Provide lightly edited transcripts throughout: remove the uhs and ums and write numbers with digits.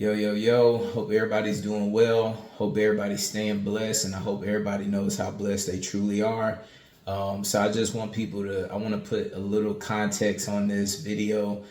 Yo, yo, yo. Hope everybody's doing well. Hope everybody's staying blessed, and I hope everybody knows how blessed they truly are. So I just want I want to put a little context on this video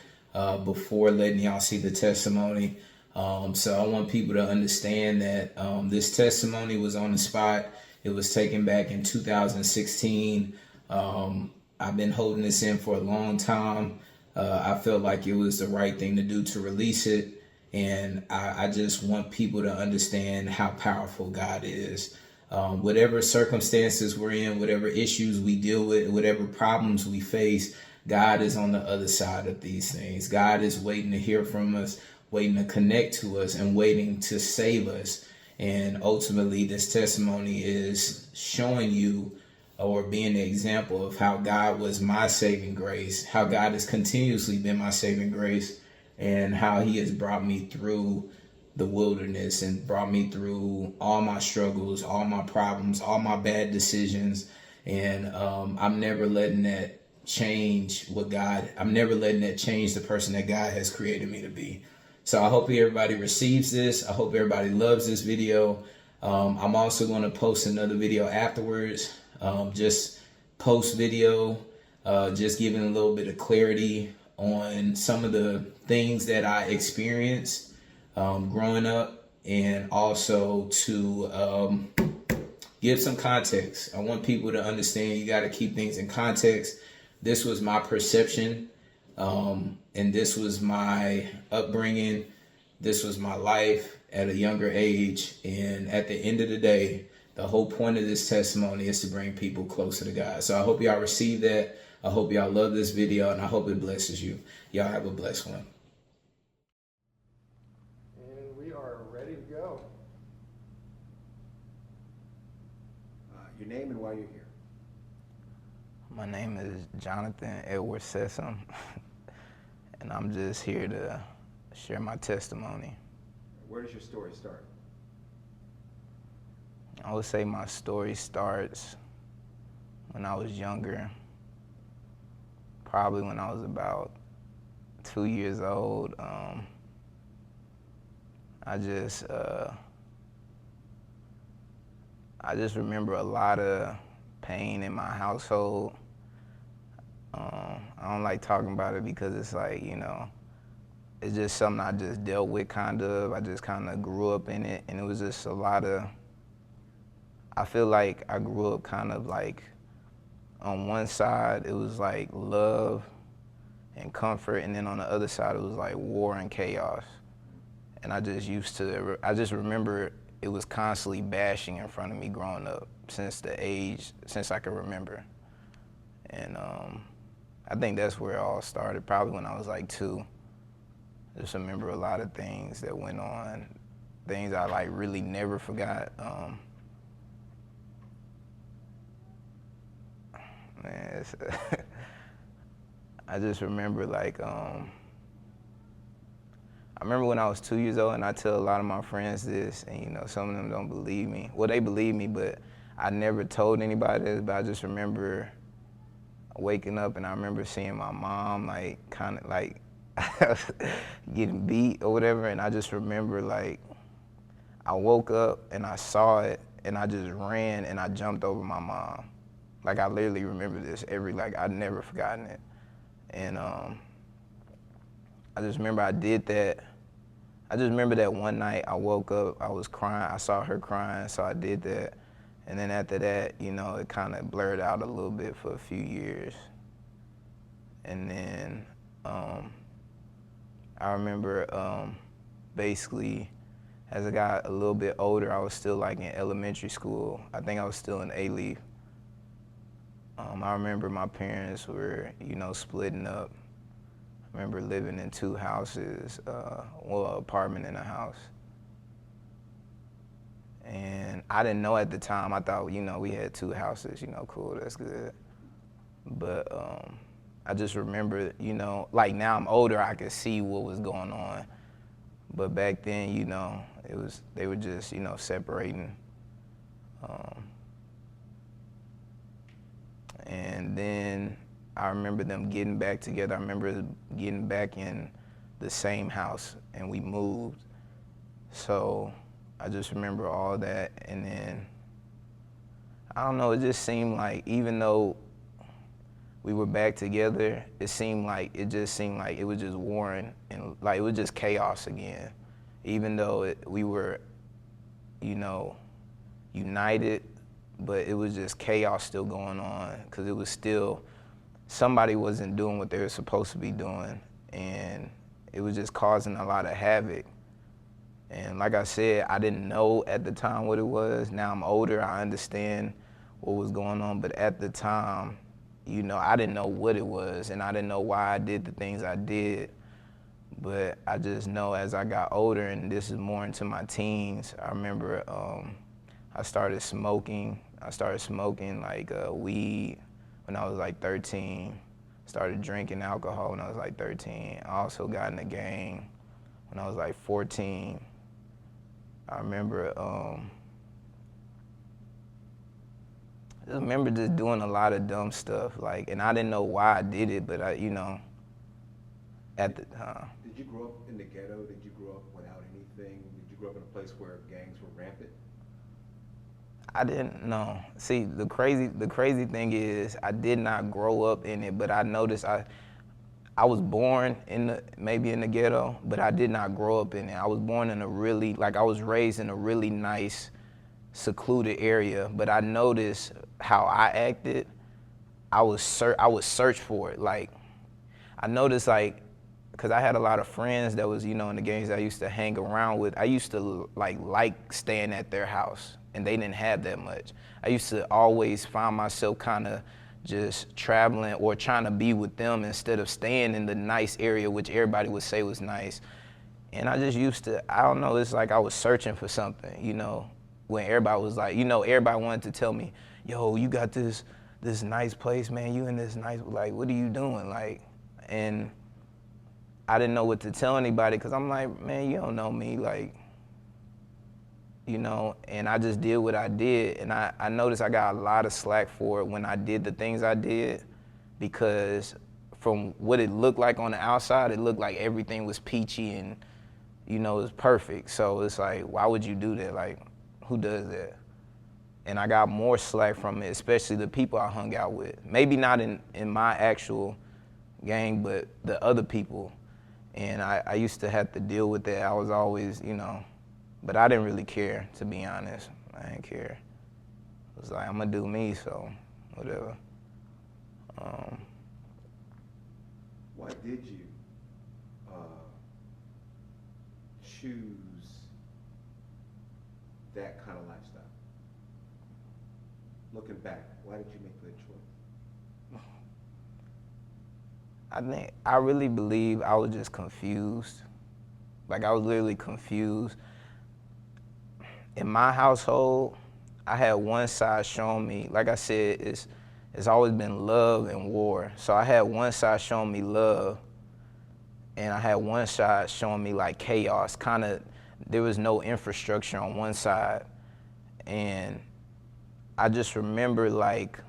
before letting y'all see the testimony. So I want people to understand that this testimony was on the spot. It was taken back in 2016. I've been holding this in for a long time. I felt like it was the right thing to do to release it. And I just want people to understand how powerful God is. Whatever circumstances we're in, whatever issues we deal with, whatever problems we face, God is on the other side of these things. God is waiting to hear from us, waiting to connect to us, and waiting to save us. And ultimately, this testimony is showing you or being an example of how God was my saving grace, how God has continuously been my saving grace, and how he has brought me through the wilderness and brought me through all my struggles, all my problems, all my bad decisions. And I'm never letting that change I'm never letting that change the person that God has created me to be. So I hope everybody receives this. I hope everybody loves this video. I'm also going to post another video afterwards, just post video, just giving a little bit of clarity on some of the things that I experienced growing up, and also to give some context. I want people to understand you got to keep things in context. This was my perception, and this was my upbringing. This was my life at a younger age. And at the end of the day, the whole point of this testimony is to bring people closer to God. So I hope y'all receive that. I hope y'all love this video, and I hope it blesses you. Y'all have a blessed one. And we are ready to go. Your name and why you're here. My name is Jonathan Edward Sessom, and I'm just here to share my testimony. Where does your story start? I would say my story starts when I was younger, probably when I was about 2 years old. I just remember a lot of pain in my household. I don't like talking about it because it's like, it's just something I just dealt with kind of. I just kind of grew up in it, and it was just a lot of, I feel like I grew up kind of like, on one side it was like love and comfort, and then on the other side it was like war and chaos. And I just remember it was constantly bashing in front of me growing up since I could remember. And I think that's where it all started, probably when I was like 2. I just remember a lot of things that went on, things I like really never forgot. Man, I just remember like, I remember when I was 2 years old, and I tell a lot of my friends this, and some of them don't believe me. Well, they believe me, but I never told anybody this, but I just remember waking up, and I remember seeing my mom like kind of like getting beat or whatever, and I just remember like I woke up and I saw it, and I just ran and I jumped over my mom. Like I literally remember this I'd never forgotten it. And I just remember I did that. I just remember that one night I woke up, I was crying, I saw her crying, so I did that. And then after that, it kind of blurred out a little bit for a few years. And then I remember basically as I got a little bit older, I was still like in elementary school. I think I was still in A-Leaf. I remember my parents were, splitting up. I remember living in 2 houses, an apartment and a house. And I didn't know at the time. I thought, we had 2 houses, cool, that's good. But I just remember, like now I'm older, I could see what was going on. But back then, they were just, separating. And then I remember them getting back together. I remember getting back in the same house, and we moved. So I just remember all that, and then I don't know, it just seemed like even though we were back together, it just seemed like it was just warring and like it was just chaos again. Even though we were, you know, united, but it was just chaos still going on because it was still, somebody wasn't doing what they were supposed to be doing, and it was just causing a lot of havoc. And like I said, I didn't know at the time what it was. Now I'm older, I understand what was going on, but at the time, you know, I didn't know what it was, and I didn't know why I did the things I did. But I just know as I got older, and this is more into my teens, I remember I started smoking. I started smoking like weed when I was like 13. Started drinking alcohol when I was like 13. I also got in a gang when I was like 14. I remember just doing a lot of dumb stuff, like, and I didn't know why I did it, but you know, at the time. Did you grow up in the ghetto? Did you grow up without anything? Did you grow up in a place where gangs were rampant? I didn't know. See, the crazy thing is, I did not grow up in it, but I noticed I was born maybe in the ghetto, but I did not grow up in it. I was born in I was raised in a really nice, secluded area, but I noticed how I acted. I would search for it. Like, I noticed, like, because I had a lot of friends that was, you know, in the gangs I used to hang around with. I used to like staying at their house, and they didn't have that much. I used to always find myself kind of just traveling or trying to be with them instead of staying in the nice area, which everybody would say was nice. And I just used to, I don't know, it's like I was searching for something, you know, when everybody was like, you know, everybody wanted to tell me, yo, you got this nice place, man, you in this nice, like, what are you doing? Like, and I didn't know what to tell anybody because I'm like, man, you don't know me, like, you know, and I just did what I did, and I noticed I got a lot of slack for it when I did the things I did, because from what it looked like on the outside, it looked like everything was peachy and, you know, it was perfect. So it's like, why would you do that? Like, who does that? And I got more slack from it, especially the people I hung out with. Maybe not in my actual gang, but the other people. And I used to have to deal with that. I was always, you know, but I didn't really care, to be honest. I didn't care. It was like, I'm gonna do me, so whatever. Why did you choose that kind of lifestyle? Looking back, why did you make that choice? I really believe I was just confused. Like, I was literally confused. In my household, I had one side showing me, like I said, it's always been love and war. So I had one side showing me love, and I had one side showing me like chaos. Kind of, there was no infrastructure on one side. And I just remember like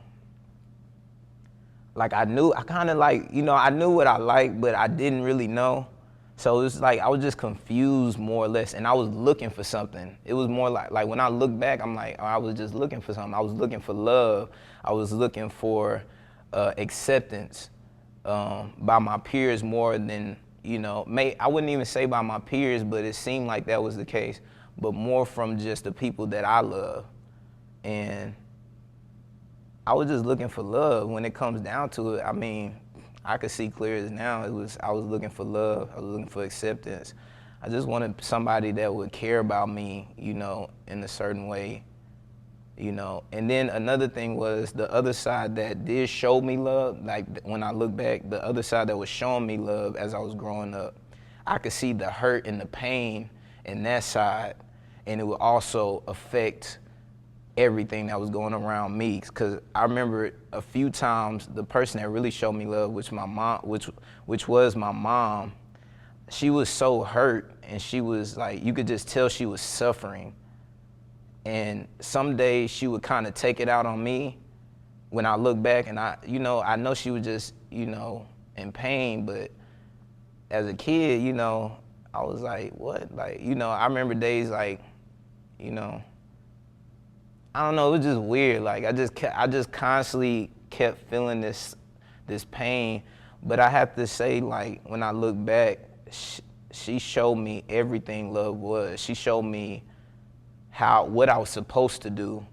I knew, I kind of like, you know, I knew what I liked, but I didn't really know. So it was like, I was just confused more or less, and I was looking for something. It was more like when I look back, I'm like, oh, I was just looking for something. I was looking for love. I was looking for acceptance by my peers more than, you know, I wouldn't even say by my peers, but it seemed like that was the case, but more from just the people that I love. And I was just looking for love. When it comes down to it, I mean, I could see clear as now. I was looking for love. I was looking for acceptance. I just wanted somebody that would care about me, you know, in a certain way, you know. And then another thing was the other side that did show me love. Like, when I look back, the other side that was showing me love as I was growing up, I could see the hurt and the pain in that side, and it would also affect everything that was going around me. Because I remember a few times the person that really showed me love, which was my mom, she was so hurt, and she was like, you could just tell she was suffering. And some days she would kind of take it out on me when I look back, and I know she was just, you know, in pain, but as a kid, you know, I was like, what? Like, you know, I remember days like, you know, I don't know, it was just weird. Like I just constantly kept feeling this pain. But I have to say, like, when I look back, she showed me everything love was. She showed me what I was supposed to do.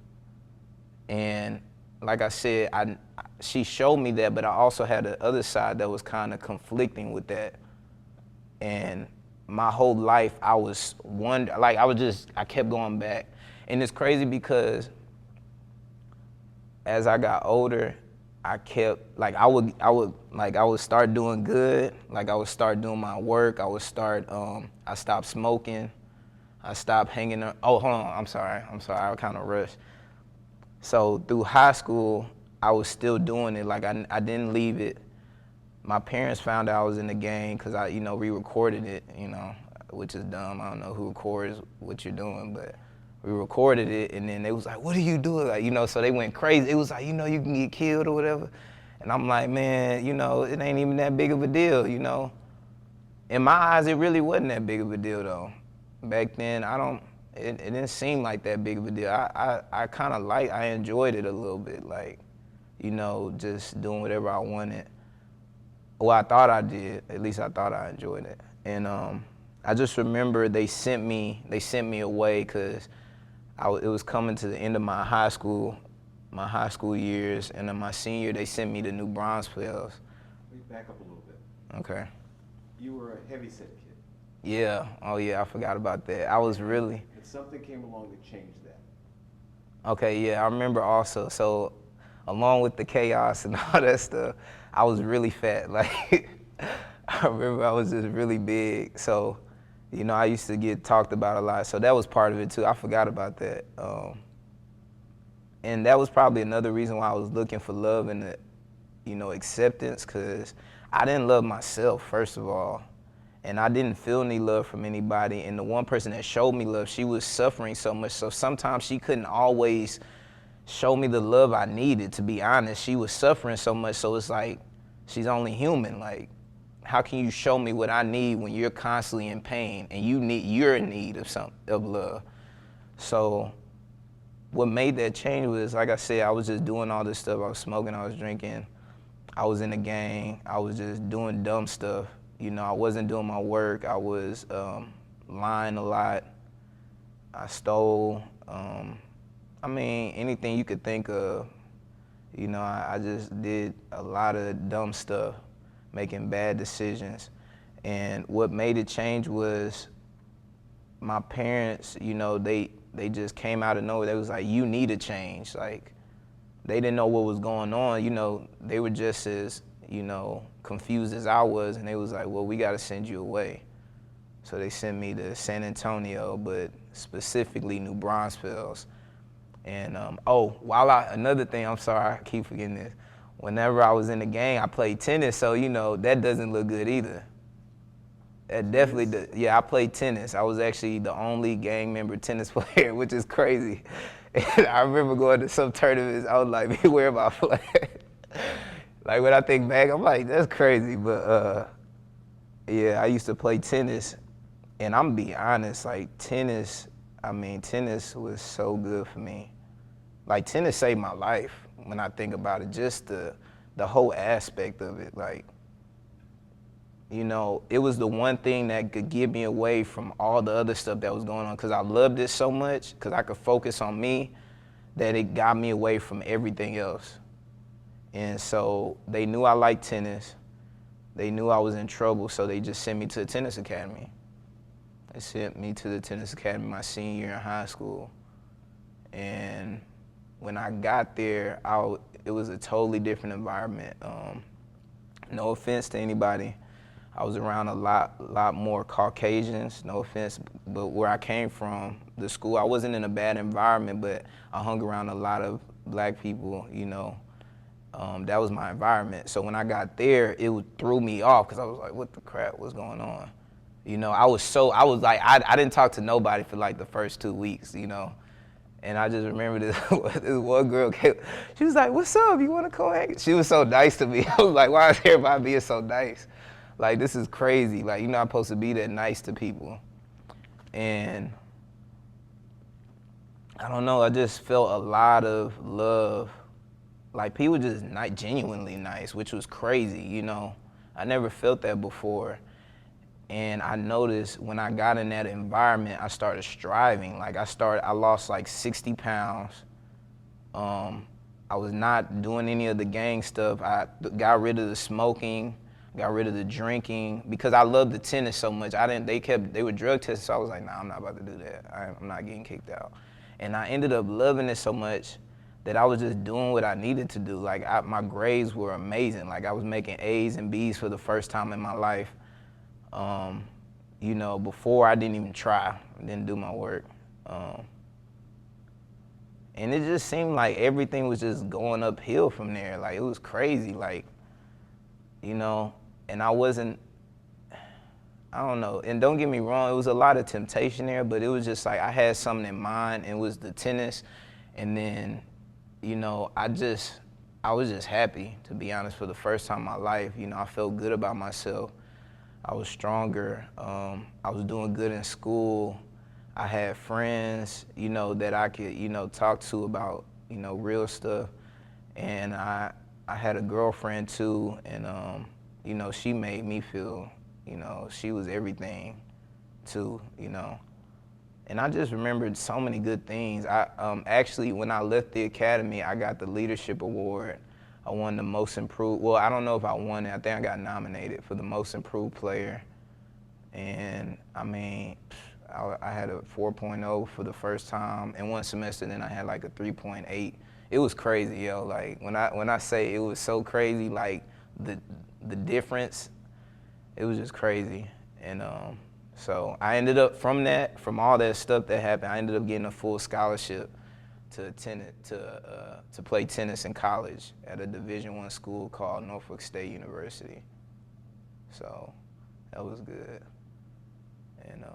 And like I said, she showed me that, but I also had the other side that was kind of conflicting with that. And my whole life, I kept going back. And it's crazy because as I got older, I kept, like, I would start doing good. Like, I would start doing my work. I stopped smoking. I stopped hanging up. Oh, hold on, I'm sorry, I kind of rushed. So through high school, I was still doing it. Like, I didn't leave it. My parents found out I was in the gang because we recorded it, which is dumb. I don't know who records what you're doing, but we recorded it, and then they was like, what are you doing? Like, so they went crazy. It was like, you can get killed or whatever. And I'm like, man, it ain't even that big of a deal, In my eyes, it really wasn't that big of a deal, though. Back then, it didn't seem like that big of a deal. I enjoyed it a little bit, like, just doing whatever I wanted. Well, I thought I did. At least I thought I enjoyed it. And I just remember they sent me away because it was coming to the end of my high school years, and in my senior year, they sent me to New Braunfels. Let me back up a little bit. Okay. You were a heavyset kid. Yeah. Oh, yeah. I forgot about that. I was really. And something came along that changed that. Okay. Yeah. I remember also. So, along with the chaos and all that stuff, I was really fat. Like, I remember I was just really big. So, I used to get talked about a lot. So that was part of it too. I forgot about that. And that was probably another reason why I was looking for love and acceptance, because I didn't love myself, first of all. And I didn't feel any love from anybody. And the one person that showed me love, she was suffering so much. So sometimes she couldn't always show me the love I needed, to be honest. She was suffering so much, so it's like, she's only human. Like, how can you show me what I need when you're constantly in pain and you're in need of love? So what made that change was, like I said, I was just doing all this stuff. I was smoking, I was drinking, I was in a gang, I was just doing dumb stuff. I wasn't doing my work, I was lying a lot, I stole, anything you could think of. I just did a lot of dumb stuff, making bad decisions. And what made it change was my parents, they just came out of nowhere. They was like, you need to change. Like, they didn't know what was going on. They were just as, confused as I was. And they was like, well, we got to send you away. So they sent me to San Antonio, but specifically New Braunfels. And, another thing, I'm sorry, I keep forgetting this. Whenever I was in the gang, I played tennis, so, that doesn't look good either. That definitely does. Yeah, I played tennis. I was actually the only gang member tennis player, which is crazy. And I remember going to some tournaments, I was like, where am I playing? Like, when I think back, I'm like, that's crazy. But, yeah, I used to play tennis. And I'm gonna be honest, like, tennis was so good for me. Like, tennis saved my life when I think about it, just the whole aspect of it. Like, it was the one thing that could get me away from all the other stuff that was going on, because I loved it so much, because I could focus on me, that it got me away from everything else. And so they knew I liked tennis. They knew I was in trouble, so they just sent me to the tennis academy. They sent me to the tennis academy my senior year in high school. And when I got there, it was a totally different environment. No offense to anybody. I was around a lot more Caucasians, no offense, but where I came from, the school, I wasn't in a bad environment, but I hung around a lot of black people, that was my environment. So when I got there, threw me off, because I was like, what the crap was going on? I didn't talk to nobody for like the first 2 weeks, And I just remember this one girl came, she was like, what's up, you wanna go hang? She was so nice to me. I was like, why is everybody being so nice? Like, this is crazy. Like, you're not supposed to be that nice to people. And I don't know, I just felt a lot of love. Like, people just not genuinely nice, which was crazy, you know. I never felt that before. And I noticed when I got in that environment, I started striving. Like, I lost like 60 pounds. I was not doing any of the gang stuff. I got rid of the smoking, got rid of the drinking, because I loved the tennis so much. They were drug tested, so I was like, nah, I'm not about to do that. I'm not getting kicked out. And I ended up loving it so much that I was just doing what I needed to do. Like, my grades were amazing. Like, I was making A's and B's for the first time in my life. You know, before I didn't even try, I didn't do my work. And it just seemed like everything was just going uphill from there. Like, it was crazy, like, you know, and I don't know. And don't get me wrong, it was a lot of temptation there, but it was just like I had something in mind, and it was the tennis. And then, you know, I was just happy, to be honest, for the first time in my life. You know, I felt good about myself. I was stronger. I was doing good in school. I had friends, you know, that I could, you know, talk to about, you know, real stuff. And I had a girlfriend too, and you know, she made me feel, you know, she was everything too, you know. And I just remembered so many good things. Actually, when I left the academy, I got the leadership award. I won the most improved, well, I don't know if I won it. I think I got nominated for the most improved player. And I mean, I had a 4.0 for the first time in one semester, then I had like a 3.8. It was crazy, yo. Like, when I say it was so crazy, like the difference, it was just crazy. And so I ended up, from all that stuff that happened, I ended up getting a full scholarship to play tennis in college at a Division I school called Norfolk State University. So that was good. And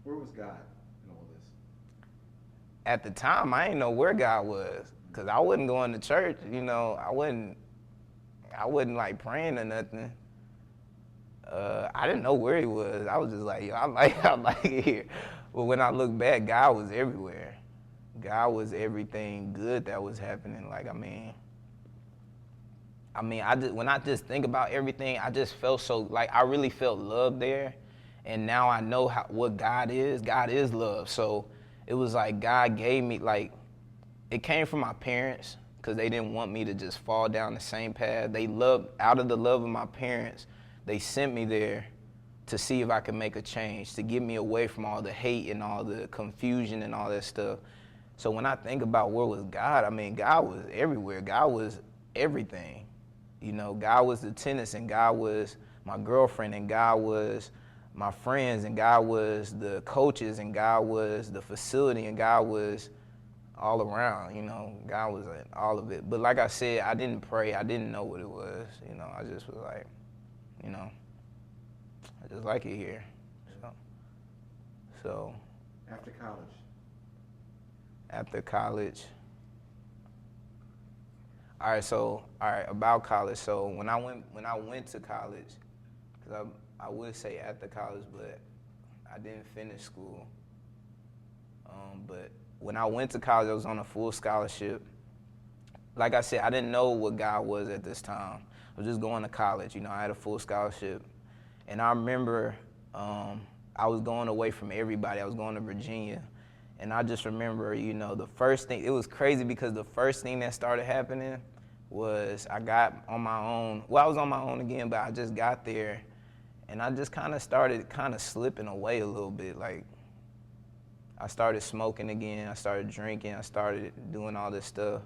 where was God in all this? at the time, I didn't know where God was, because I wasn't going to church, you know. I wasn't like praying or nothing. I didn't know where he was. I was just like, yo, I like it here. But when I look back, God was everywhere. God was everything good that was happening. Like, I mean, when I just think about everything, I just felt so, like, I really felt love there. And now I know what God is. God is love. So it was like God gave me, like, it came from my parents, because they didn't want me to just fall down the same path. Out of the love of my parents, they sent me there to see if I could make a change, to get me away from all the hate and all the confusion and all that stuff. So when I think about where was God, I mean, God was everywhere. God was everything. You know, God was the tennis, and God was my girlfriend, and God was my friends, and God was the coaches, and God was the facility, and God was all around, you know. God was in all of it. But like I said, I didn't pray. I didn't know what it was. You know, I just was like, you know, I just like it here. So After college? After college, all right, about college. So when I went to college, because I would say after college, but I didn't finish school. But when I went to college, I was on a full scholarship. Like I said, I didn't know what God was at this time. I was just going to college. You know, I had a full scholarship. And I remember I was going away from everybody. I was going to Virginia. And I just remember, you know, the first thing, it was crazy, because the first thing that started happening was I got on my own. Well, I was on my own again, but I just got there, and I just started slipping away a little bit. Like, I started smoking again, I started drinking, I started doing all this stuff.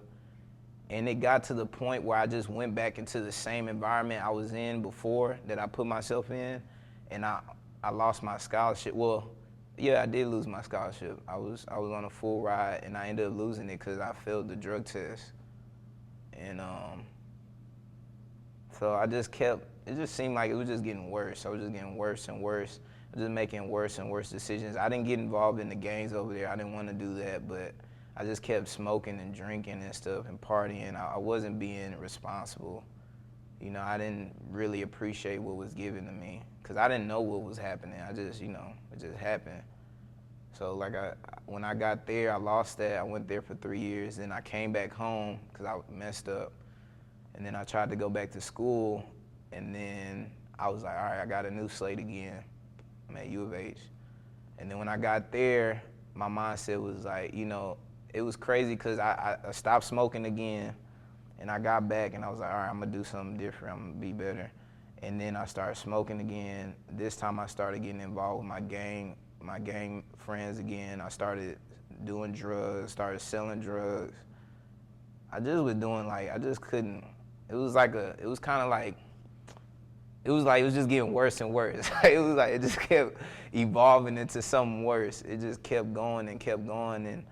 And it got to the point where I just went back into the same environment I was in before, that I put myself in, and I lost my scholarship. Well, yeah, I did lose my scholarship. I was on a full ride, and I ended up losing it because I failed the drug test. And so it just seemed like it was just getting worse. I was just getting worse and worse. I was just making worse and worse decisions. I didn't get involved in the gangs over there. I didn't want to do that, but I just kept smoking and drinking and stuff and partying. I wasn't being responsible. you know, I didn't really appreciate what was given to me because I didn't know what was happening. I just, you know, it just happened. So like when I got there, I lost that. I went there for 3 years. Then I came back home because I messed up. And then I tried to go back to school. And then I was like, all right, I got a new slate again. I'm at U of H. And then when I got there, my mindset was like, you know, it was crazy because I stopped smoking again. And I got back and I was like, all right, I'm gonna do something different. I'm gonna be better. And then I started smoking again. This time I started getting involved with my gang friends again. I started doing drugs, started selling drugs. I just was doing like, I just couldn't, it was just getting worse and worse. It was like, it just kept evolving into something worse. It just kept going and kept going. And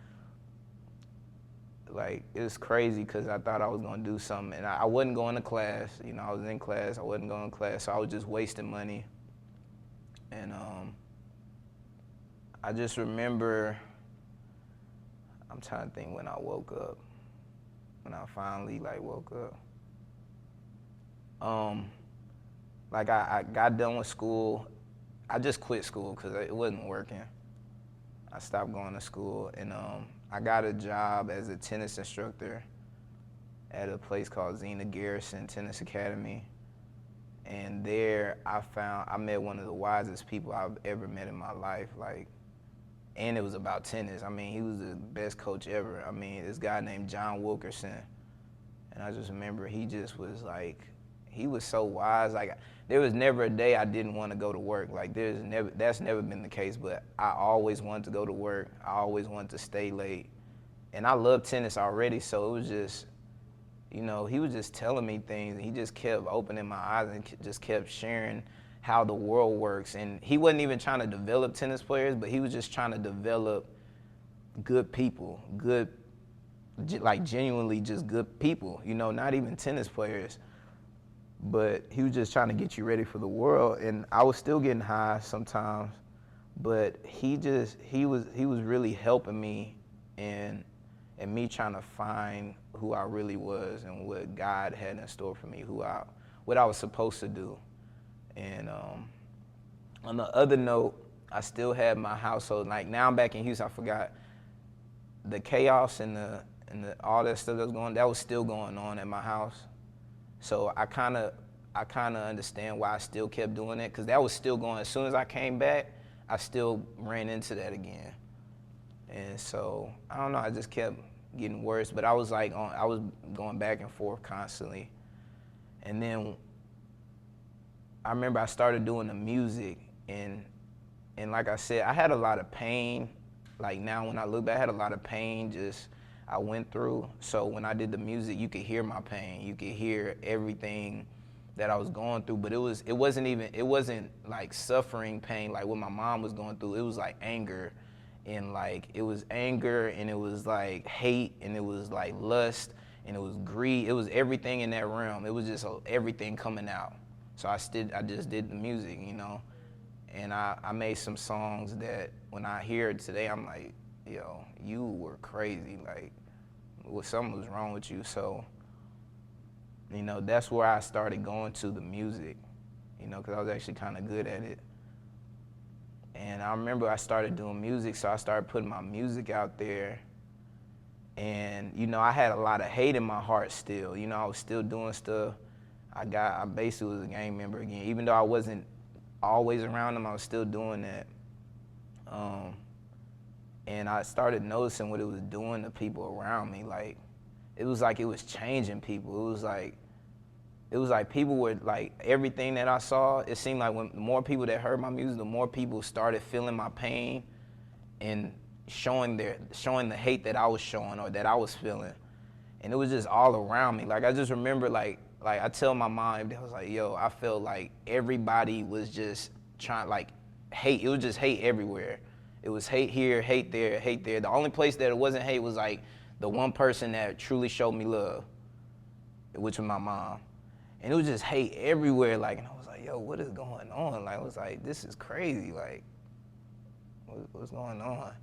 like, it was crazy because I thought I was gonna do something. And I wasn't going to class. You know, I was in class, I wasn't going to class. So I was just wasting money. And I just remember, I'm trying to think when I woke up, when I finally like woke up. Like I got done with school. I just quit school because it wasn't working. I stopped going to school and I got a job as a tennis instructor at a place called Zena Garrison Tennis Academy. And there I met one of the wisest people I've ever met in my life. Like, and it was about tennis. I mean, he was the best coach ever. I mean, this guy named John Wilkerson. And I just remember he just was like, he was so wise. Like, there was never a day I didn't want to go to work. Like, that's never been the case, but I always wanted to go to work. I always wanted to stay late. And I loved tennis already, so it was just, you know, he was just telling me things. He just kept opening my eyes and just kept sharing how the world works. And he wasn't even trying to develop tennis players, but he was just trying to develop good people, like genuinely just good people, you know, not even tennis players. But he was just trying to get you ready for the world. And I was still getting high sometimes, but he was really helping me and me trying to find who I really was and what God had in store for me, what I was supposed to do. And on the other note, I still had my household. Like, now I'm back in Houston. I forgot the chaos and the all that stuff that was still going on at my house. So I kind of understand why I still kept doing it, because that was still going. As soon as I came back, I still ran into that again. And so, I don't know, I just kept getting worse, but I was going back and forth constantly. And then I remember I started doing the music, and like I said, I had a lot of pain. Like, now when I look back, I had a lot of pain just I went through. So when I did the music, you could hear my pain. You could hear everything that I was going through, but it wasn't like suffering pain like what my mom was going through. It was like anger, and like it was anger, and it was like hate, and it was like lust, and it was greed. It was everything in that realm. It was just everything coming out. So I just did the music, you know, and I made some songs that when I hear it today, I'm like, yo, you were crazy. Like, something was wrong with you. So, you know, that's where I started going to the music, you know, because I was actually kind of good at it. And I remember I started doing music, so I started putting my music out there. And, you know, I had a lot of hate in my heart still. You know, I was still doing stuff. I basically was a gang member again. Even though I wasn't always around them, I was still doing that. And I started noticing what it was doing to people around me. Like, it was changing people. It was like people were like, everything that I saw, it seemed like when the more people that heard my music, the more people started feeling my pain and showing the hate that I was showing or that I was feeling. And it was just all around me. Like, I just remember like I tell my mom, I was like, yo, I felt like everybody was just trying, like, hate. It was just hate everywhere. It was hate here, hate there, hate there. The only place that it wasn't hate was like the one person that truly showed me love, which was my mom. And it was just hate everywhere. Like, and I was like, yo, what is going on? Like, I was like, this is crazy. Like, what's going on?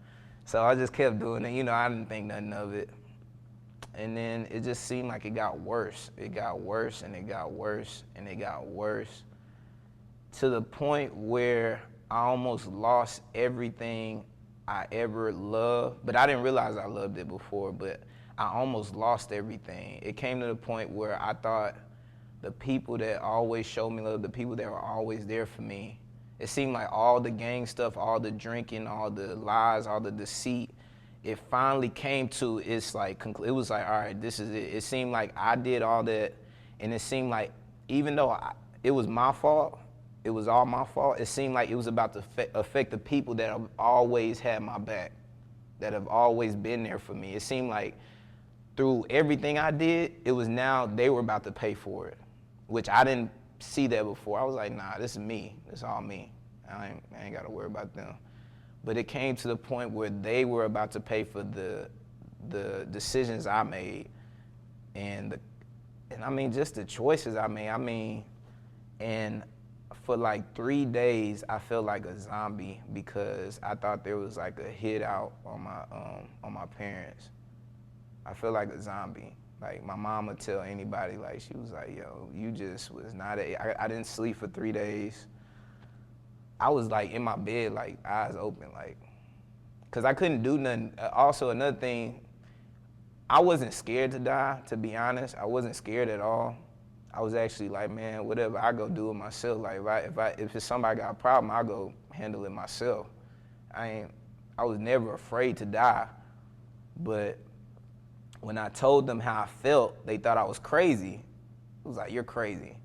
So I just kept doing it. You know, I didn't think nothing of it. And then it just seemed like it got worse. It got worse and it got worse and it got worse to the point where I almost lost everything I ever loved. But I didn't realize I loved it before, but I almost lost everything. It came to the point where I thought the people that always showed me love, the people that were always there for me, it seemed like all the gang stuff, all the drinking, all the lies, all the deceit, it finally came to, it's like, it was like, all right, this is it. It seemed like I did all that, and it seemed like, even though it was my fault, it was all my fault, it seemed like it was about to affect the people that have always had my back, that have always been there for me. It seemed like through everything I did, it was now they were about to pay for it, which I didn't see that before. I was like, nah, this is me. This all me. I ain't got to worry about them. But it came to the point where they were about to pay for the decisions I made, and I mean just the choices I made. I mean, and for like 3 days I felt like a zombie because I thought there was like a hit out on my parents. I feel like a zombie. Like my mom would tell anybody, like she was like, yo, you just was not I didn't sleep for 3 days. I was like in my bed, like eyes open, like, cause I couldn't do nothing. Also another thing, I wasn't scared to die, to be honest. I wasn't scared at all. I was actually like, man, whatever, I go do it myself. Like if it's somebody got a problem, I go handle it myself. I was never afraid to die, but when I told them how I felt, they thought I was crazy. It was like, you're crazy.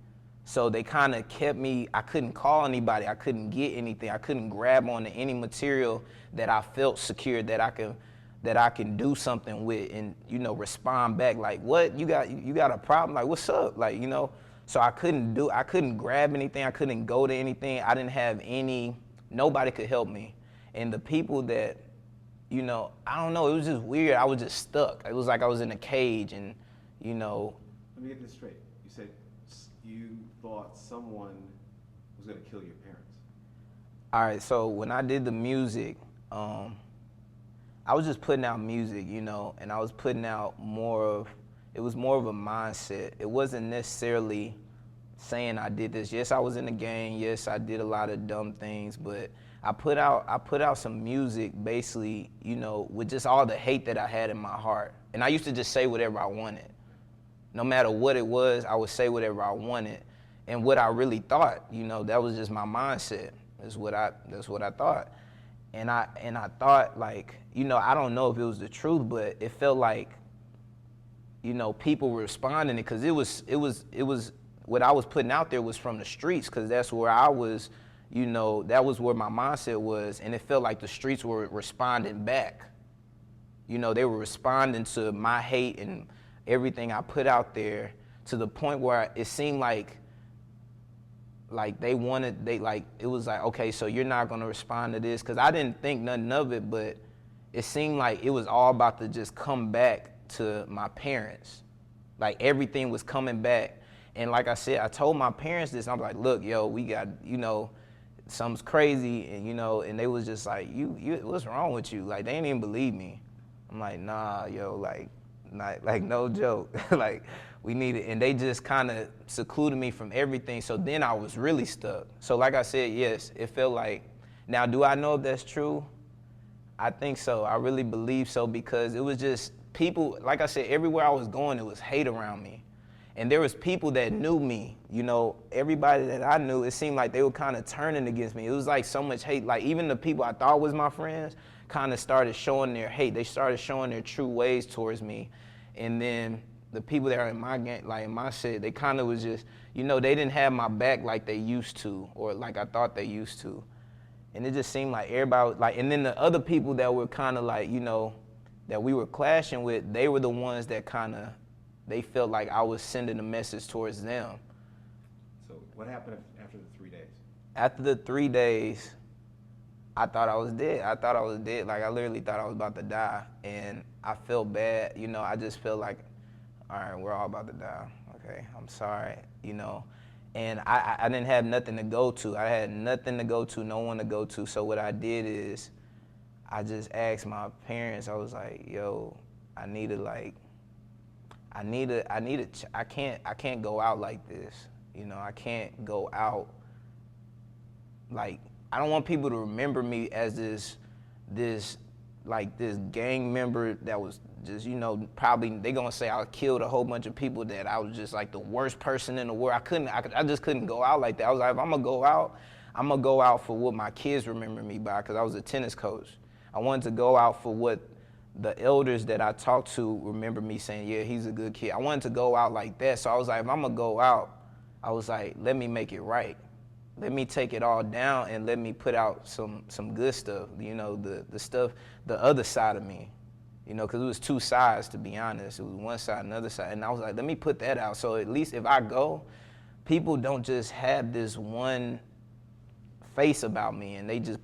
So they kind of kept me, I couldn't call anybody, I couldn't get anything, I couldn't grab onto any material that I felt secure that I can do something with and, you know, respond back like, what, you got a problem? Like, what's up? Like, you know, so I couldn't grab anything, I couldn't go to anything, I didn't have nobody could help me. And the people that, you know, I don't know, it was just weird, I was just stuck. It was like I was in a cage and, you know. Let me get this straight. You said you thought someone was gonna kill your parents. All right, so when I did the music, I was just putting out music, you know, and I was putting out it was more of a mindset. It wasn't necessarily saying I did this. Yes, I was in the gang. Yes, I did a lot of dumb things, but I put out some music basically, you know, with just all the hate that I had in my heart. And I used to just say whatever I wanted. No matter what it was, I would say whatever I wanted. And what I really thought, you know, that was just my mindset. That's what I thought. And I thought, like, you know, I don't know if it was the truth, but it felt like, you know, people were responding because it was what I was putting out there was from the streets, because that's where I was, you know, that was where my mindset was, and it felt like the streets were responding back. You know, they were responding to my hate and everything I put out there, to the point where it seemed like it was like, okay, so you're not gonna respond to this, because I didn't think nothing of it, but it seemed like it was all about to just come back to my parents. Like everything was coming back. And like I said, I told my parents this, I'm like, look, yo, we got, you know, something's crazy, and you know, and they was just like, you what's wrong with you? Like, they didn't even believe me. I'm like, nah, yo, like no joke. Like, we need it. And they just kind of secluded me from everything. So then I was really stuck. So like I said, yes, it felt like, now do I know if that's true? I think so. I really believe so, because it was just people, like I said, everywhere I was going, it was hate around me. And there was people that knew me, you know, everybody that I knew, it seemed like they were kind of turning against me. It was like so much hate. Like even the people I thought was my friends kind of started showing their hate. They started showing their true ways towards me. And then the people that are in my gang, like in my shit, they kind of was just, you know, they didn't have my back like they used to, or like I thought they used to. And it just seemed like everybody was like, and then the other people that were kind of like, you know, that we were clashing with, they were the ones that kind of, they felt like I was sending a message towards them. So what happened after the 3 days? After the 3 days, I thought I was dead. Like I literally thought I was about to die. And I felt bad, you know, I just felt like, all right, we're all about to die. Okay, I'm sorry, you know. And I didn't have nothing to go to. I had nothing to go to, no one to go to. So what I did is I just asked my parents, I was like, yo, I need to like I can't go out like this. You know, I can't go out like, I don't want people to remember me as this gang member that was just, you know, probably they gonna say I killed a whole bunch of people, that I was just like the worst person in the world. I just couldn't go out like that. I was like, if I'm gonna go out for what my kids remember me by, because I was a tennis coach. I wanted to go out for what the elders that I talked to remember me saying, yeah, he's a good kid. I wanted to go out like that. So I was like, if I'm gonna go out, I was like, let me make it right. Let me take it all down and let me put out some good stuff, you know, the stuff, the other side of me, you know, because it was two sides, to be honest. It was one side and another side. And I was like, let me put that out. So at least if I go, people don't just have this one face about me, and they just,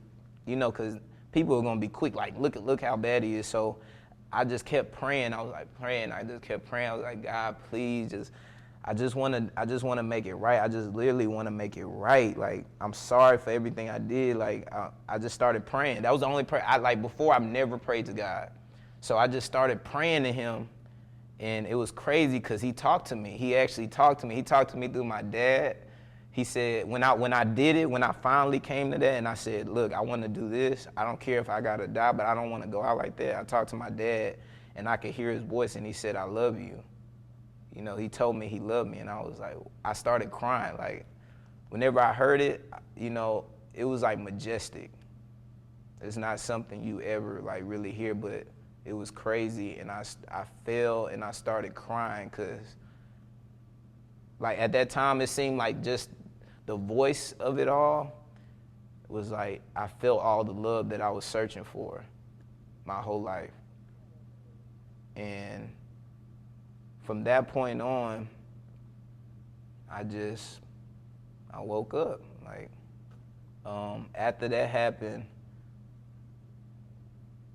you know, because people are going to be quick, like, look how bad he is. So I just kept praying. I was like praying. I just kept praying. I was like, God, please I just want to make it right. I just literally want to make it right. Like, I'm sorry for everything I did. Like, I just started praying. That was the only prayer. Before, I've never prayed to God. So I just started praying to him, and it was crazy because he talked to me. He actually talked to me. He talked to me through my dad. He said, when I did it, when I finally came to that, and I said, look, I want to do this. I don't care if I got to die, but I don't want to go out like that. I talked to my dad, and I could hear his voice, and he said, I love you. You know, he told me he loved me, and I was like, I started crying. Like, whenever I heard it, you know, it was like majestic. It's not something you ever like really hear, but it was crazy, and I fell and I started crying, because like at that time it seemed like just the voice of it all was like, I felt all the love that I was searching for my whole life. And from that point on, I woke up. Like, after that happened,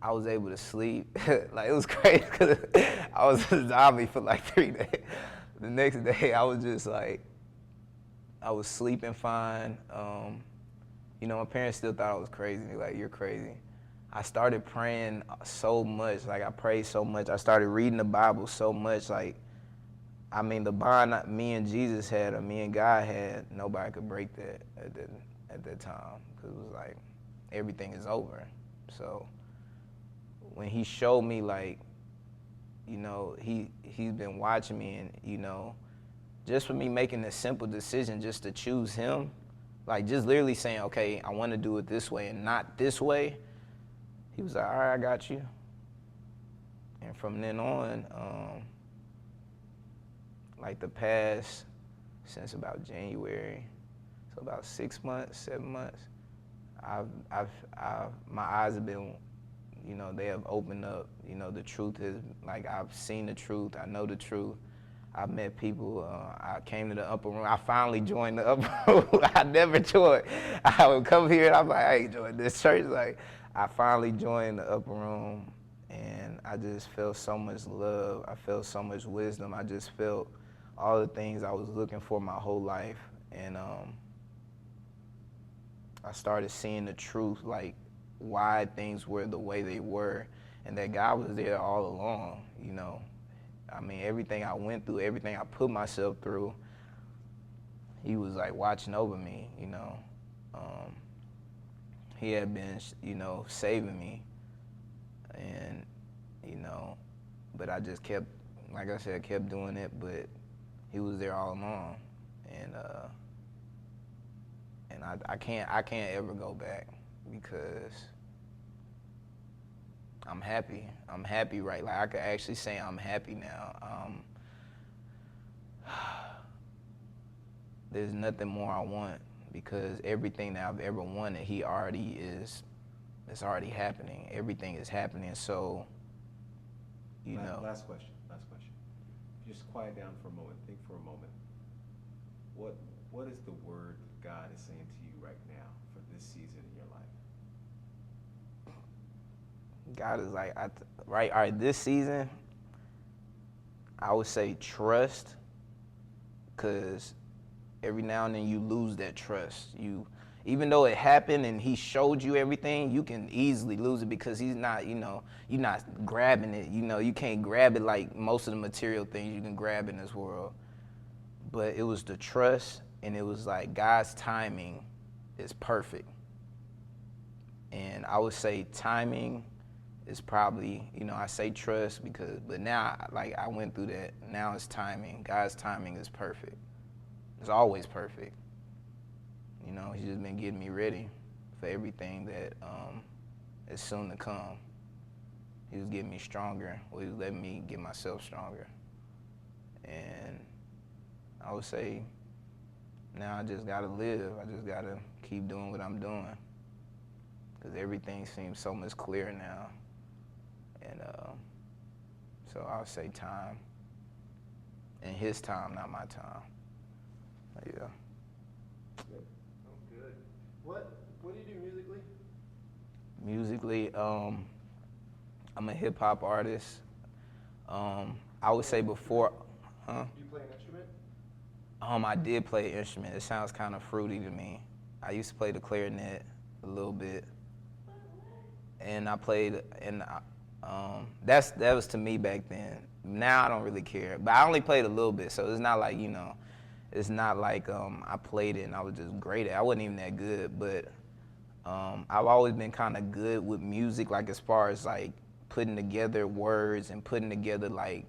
I was able to sleep. Like, it was crazy because I was a zombie for like 3 days. The next day, I was just like, I was sleeping fine. You know, my parents still thought I was crazy. They're like, you're crazy. I started praying so much. Like, I prayed so much. I started reading the Bible so much. Like, I mean, the bond me and Jesus had, or me and God had, nobody could break that at that time, because it was like, everything is over. So when he showed me, like, you know, he's been watching me, and, you know, just for me making a simple decision just to choose him, like, just literally saying, okay, I want to do it this way and not this way, he was like, all right, I got you. And from then on, like the past, since about January, so about 6 months, 7 months, my eyes have been, you know, they have opened up. You know, the truth is, like, I've seen the truth. I know the truth. I've met people. I came to the upper room. I finally joined the upper room. I never joined. I would come here and I'm like, I ain't joined this church. Like, I finally joined the upper room, and I just felt so much love. I felt so much wisdom. I just felt all the things I was looking for my whole life. And I started seeing the truth, like, why things were the way they were, and that God was there all along, you know. I mean, everything I went through, everything I put myself through, he was like watching over me, you know. He had been, you know, saving me, and, you know, but I just kept, like I said, kept doing it, but he was there all along. And I can't ever go back, because I'm happy. I'm happy, right? Like, I could actually say I'm happy now. There's nothing more I want, because everything that I've ever wanted, it's already happening. Everything is happening. So, you know. Last question. Just quiet down for a moment. Think for a moment. What is the word God is saying to you right now for this season in your life? God is like, all right, this season, I would say trust, because every now and then you lose that trust. even though it happened and he showed you everything, you can easily lose it because he's not, you're not grabbing it. You can't grab it like most of the material things you can grab in this world. But it was the trust, and it was like God's timing is perfect. And I would say timing is probably, I say trust but now, like, I went through that. Now it's timing. God's timing is perfect. It's always perfect. He's just been getting me ready for everything that is soon to come. He was getting me stronger. He was letting me get myself stronger. And I would say now I just gotta live. I just gotta keep doing what I'm doing, because everything seems so much clearer now. And so I would say time. And his time, not my time. Yeah. Yep. Oh, good. What do you do musically? Musically, I'm a hip hop artist. I would say before, Do you play an instrument? I did play an instrument. It sounds kind of fruity to me. I used to play the clarinet a little bit, and I played, and that was to me back then. Now I don't really care, but I only played a little bit, so it's not like it's not like I played it and I was just great at it. I wasn't even that good, but I've always been kind of good with music, like as far as like putting together words and putting together like,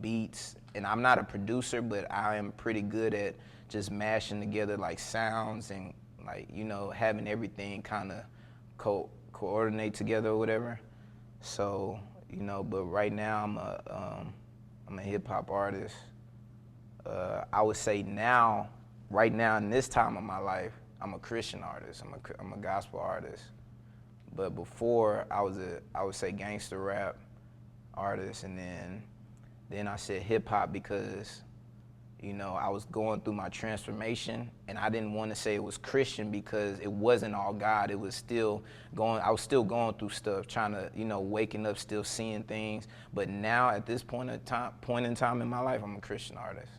beats. And I'm not a producer, but I am pretty good at just mashing together like sounds and like, having everything kind of coordinate together or whatever. So, but right now I'm a hip hop artist. I would say now, right now in this time of my life, I'm a Christian artist. I'm a gospel artist. But before, I would say gangster rap artist, and then I said hip hop because, I was going through my transformation, and I didn't want to say it was Christian because it wasn't all God. It was still I was still going through stuff, trying to, waking up, still seeing things. But now at this point in time in my life, I'm a Christian artist.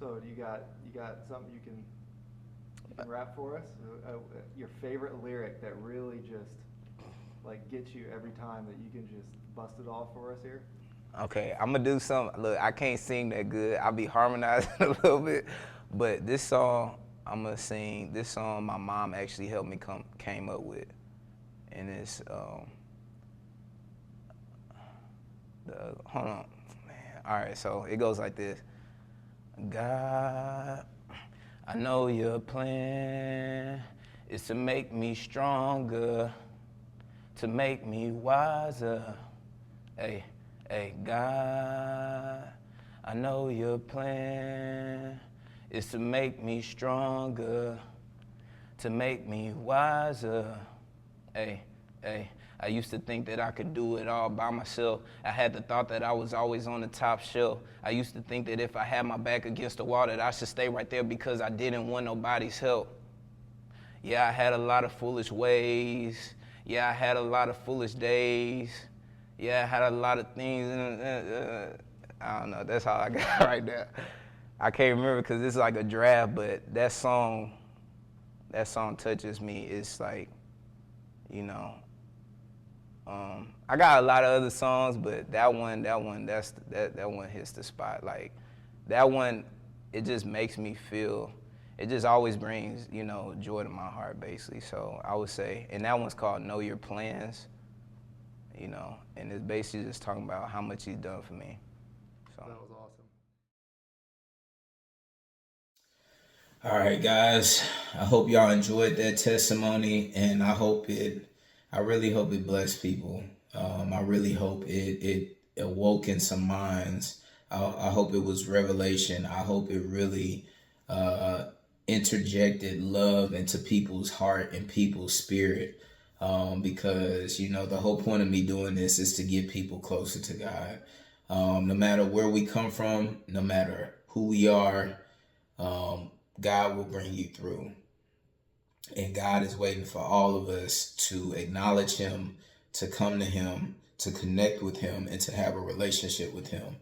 So do you got something you can rap for us? Your favorite lyric that really just like gets you every time, that you can just bust it off for us here? Okay, I'm gonna do something. Look, I can't sing that good. I'll be harmonizing a little bit, but this song I'm gonna sing. This song my mom actually helped me came up with, and it's hold on, man. All right, so it goes like this. God, I know your plan is to make me stronger, to make me wiser. Hey, God, I know your plan is to make me stronger, to make me wiser. Hey, I used to think that I could do it all by myself. I had the thought that I was always on the top shelf. I used to think that if I had my back against the wall that I should stay right there because I didn't want nobody's help. Yeah, I had a lot of foolish ways. Yeah, I had a lot of foolish days. Yeah, I had a lot of things. I don't know, that's how I got right there. I can't remember because it's like a draft, but that song touches me. It's like, I got a lot of other songs, but that one hits the spot. Like, that one, it just makes me feel, it just always brings, joy to my heart, basically. So I would say, and that one's called Know Your Plans, and it's basically just talking about how much he's done for me. So. That was awesome. All right, guys. I hope y'all enjoyed that testimony, and I really hope it blessed people. I really hope it awoke in some minds. I hope it was revelation. I hope it really interjected love into people's heart and people's spirit. Because, the whole point of me doing this is to get people closer to God. No matter where we come from, no matter who we are, God will bring you through. And God is waiting for all of us to acknowledge him, to come to him, to connect with him, and to have a relationship with him.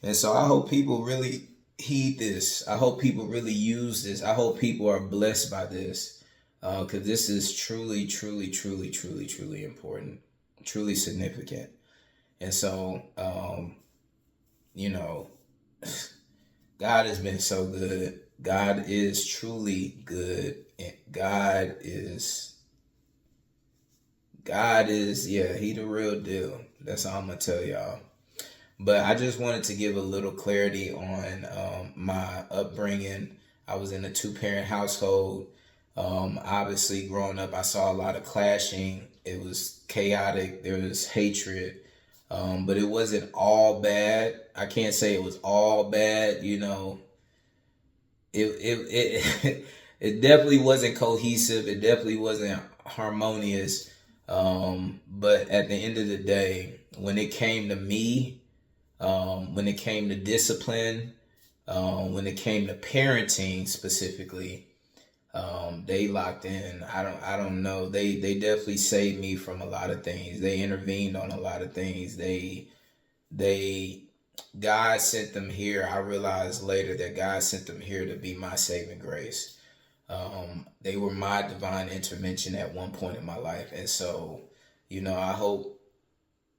And so I hope people really heed this. I hope people really use this. I hope people are blessed by this. because this is truly, truly, truly, truly, truly important, truly significant. And so, you know, God has been so good. God is truly good. And yeah, he the real deal. That's all I'm going to tell y'all. But I just wanted to give a little clarity on my upbringing. I was in a two-parent household. Obviously, growing up, I saw a lot of clashing. It was chaotic. There was hatred. But it wasn't all bad. I can't say it was all bad. It it definitely wasn't cohesive. It definitely wasn't harmonious. But at the end of the day, when it came to me, when it came to discipline, when it came to parenting specifically, they locked in. I don't know. They definitely saved me from a lot of things. They intervened on a lot of things. They God sent them here. I realized later that God sent them here to be my saving grace. They were my divine intervention at one point in my life. And so, I hope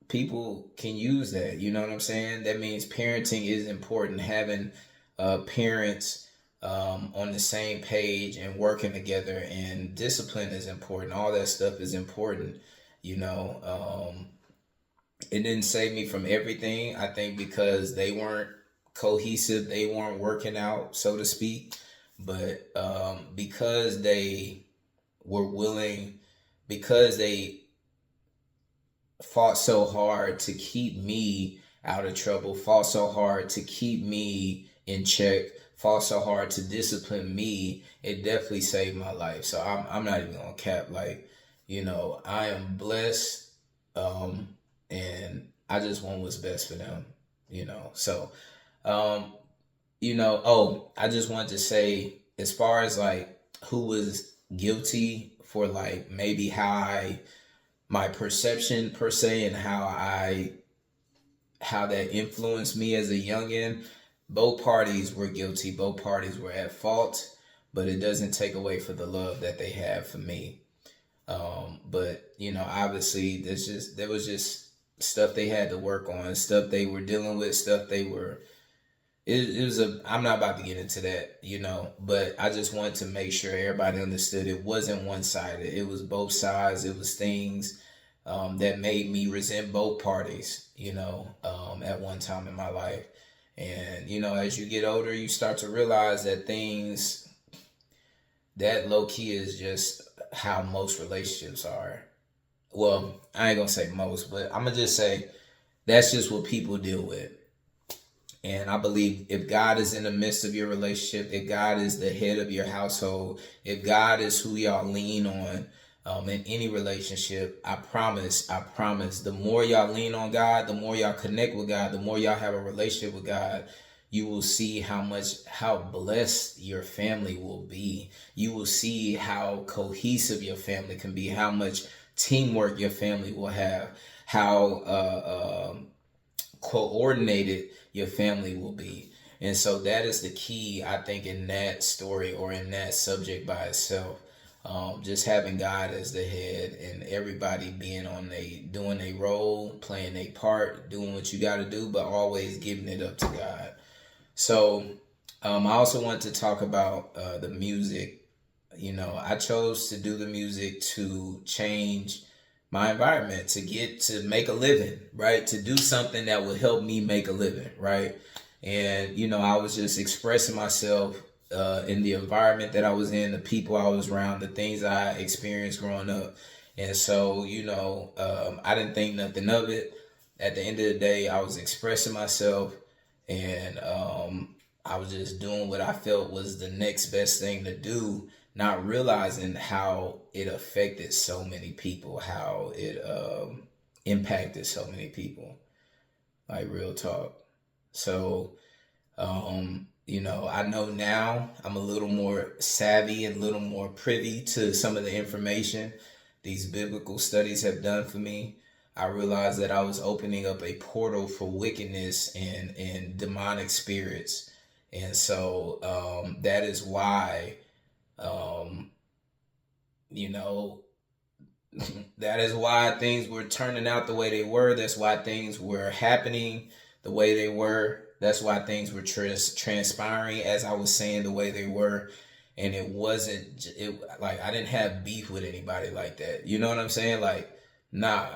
people can use that. You know what I'm saying? That means parenting is important. Having parents on the same page and working together, and discipline is important. All that stuff is important. It didn't save me from everything. I think because they weren't cohesive, they weren't working out, so to speak. But because they were willing, because they fought so hard to keep me out of trouble, fought so hard to keep me in check, fought so hard to discipline me, it definitely saved my life. So I'm not even gonna cap. Like, I am blessed, and I just want what's best for them. So, I just wanted to say, as far as like who was guilty for like maybe my perception per se, and how that influenced me as a youngin', both parties were guilty. Both parties were at fault, but it doesn't take away for the love that they have for me. But obviously there was just stuff they had to work on, stuff they were dealing with, stuff they were. I'm not about to get into that, but I just wanted to make sure everybody understood it wasn't one-sided. It was both sides. It was things that made me resent both parties, at one time in my life. And, as you get older, you start to realize that things that low key is just how most relationships are. Well, I ain't gonna say most, but I'm gonna just say that's just what people deal with. And I believe if God is in the midst of your relationship, if God is the head of your household, if God is who y'all lean on in any relationship, I promise, the more y'all lean on God, the more y'all connect with God, the more y'all have a relationship with God, you will see how blessed your family will be. You will see how cohesive your family can be, how much teamwork your family will have, how coordinated your family will be. And so that is the key, I think, in that story or in that subject by itself. Just having God as the head and everybody being doing a role, playing a part, doing what you got to do, but always giving it up to God. So I also want to talk about the music. I chose to do the music to change my environment, to make a living, right? To do something that would help me make a living, right? And, I was just expressing myself in the environment that I was in, the people I was around, the things I experienced growing up. And so, I didn't think nothing of it. At the end of the day, I was expressing myself, and I was just doing what I felt was the next best thing to do, not realizing how it affected so many people, how it impacted so many people, like real talk. So, I know now I'm a little more savvy and a little more privy to some of the information these biblical studies have done for me. I realized that I was opening up a portal for wickedness and demonic spirits. And so that is why you know, that is why things were turning out the way they were. That's why things were happening the way they were. That's why things were transpiring as I was saying the way they were. And it wasn't, like, I didn't have beef with anybody like that. You know what I'm saying? Like, nah.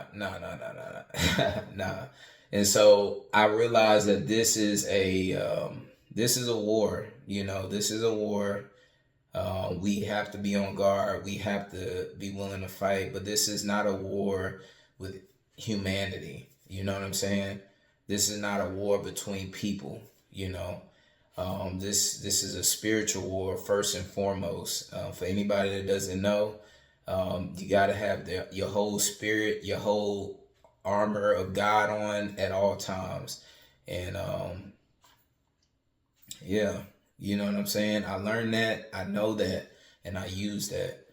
Nah. And so I realized that this is a war. This is a war. We have to be on guard. We have to be willing to fight. But this is not a war with humanity. You know what I'm saying? This is not a war between people. This is a spiritual war first and foremost. For anybody that doesn't know, you got to have your whole spirit, your whole armor of God on at all times. And yeah, you know what I'm saying? I learned that, I know that, and I use that.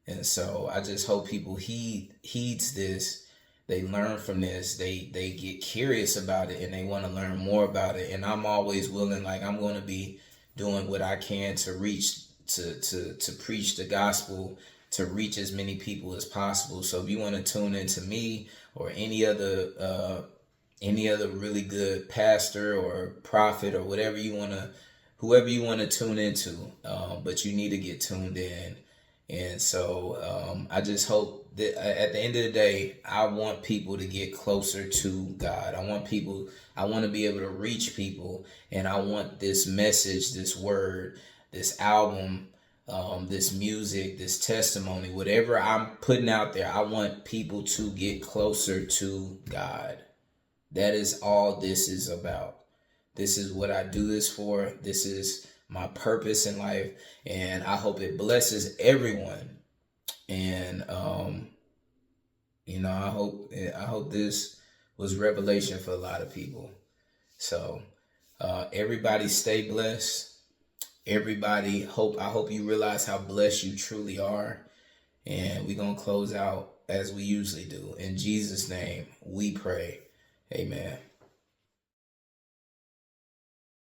And so I just hope people heeds this. They learn from this. They get curious about it and they want to learn more about it. And I'm always willing, like, I'm going to be doing what I can to reach to preach the gospel, to reach as many people as possible. So if you want to tune into me or any other really good pastor or prophet or whoever you want to tune into, but you need to get tuned in. And so I just hope that at the end of the day, I want people to get closer to God. I want to be able to reach people, and I want this message, this word, this album, this music, this testimony, whatever I'm putting out there, I want people to get closer to God. That is all this is about. This is what I do this for. This is my purpose in life, and I hope it blesses everyone. And I hope this was revelation for a lot of people. So everybody stay blessed. Everybody I hope you realize how blessed you truly are. And we're gonna close out as we usually do. In Jesus' name we pray. Amen.